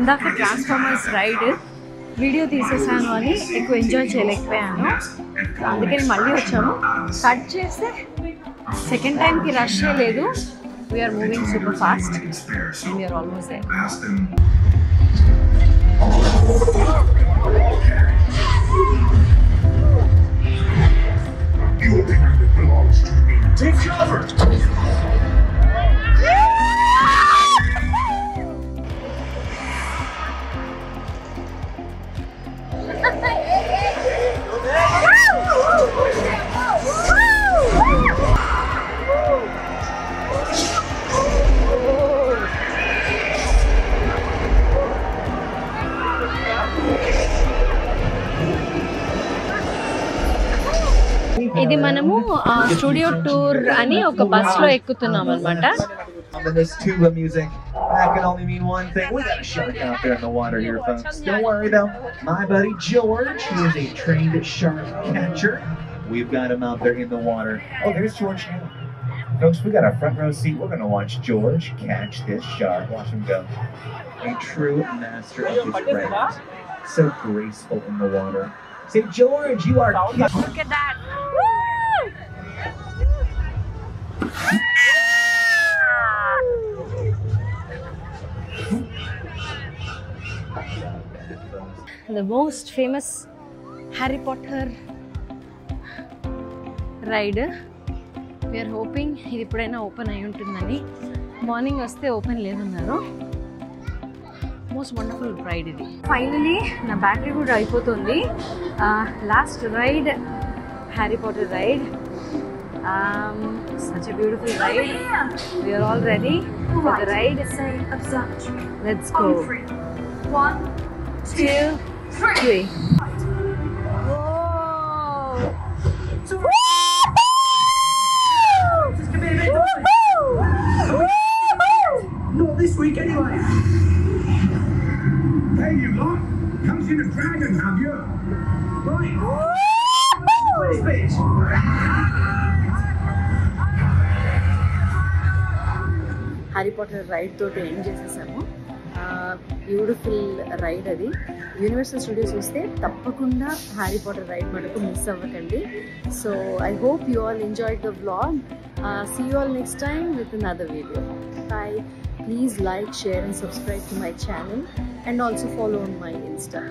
ఇందాక transformers ride video తీసేసాను అని ఎక్కువ ఎంజాయ్ చేయలేకపోయాను. అందుకని మళ్ళీ వచ్చాము. కట్ చేస్తే సెకండ్ టైంకి రష్ లేదు. We're moving super fast and we're almost there. Take cover! ఇది మనము స్టూడియో టూర్ అని ఒక బస్ లో ఎక్కుతున్నాం అన్నమాట. This tuba music, that can only mean one thing. We got a shark out there in the water here, folks. Don't worry though. My buddy George, he is a trained shark catcher. We've got him out there in the water. Oh, there's George now. Folks, we got a front row seat. We're going to watch George catch this shark. Watch him go. A true master of his craft. So graceful in the water. Say, George, you are... Look at that. The most famous Harry Potter ride. We are hoping ఇది ఎప్పుడైనా open అయి ఉంటుందని. Morning వస్తే open లేదన్నారు. Most wonderful ride ఇది. Finally నా battery కూడా అయిపోతుంది. Last ride Harry Potter ride. Such a beautiful ride. We are all ready for the ride. Let's go. 1, 2, 3. Not this week anyway. Hey, you lot! Come see the dragon, have you? Right. Where's bitch? Harry Potter ride తోటి end చేసేసాము. Beautiful ride అది. Universal Studios వస్తే తప్పకుండా Harry Potter ride మనకు miss అవ్వకండి. So I hope you all enjoyed the vlog. See you all next time with another video. Bye. Please like, share and subscribe to my channel and also follow on my Insta.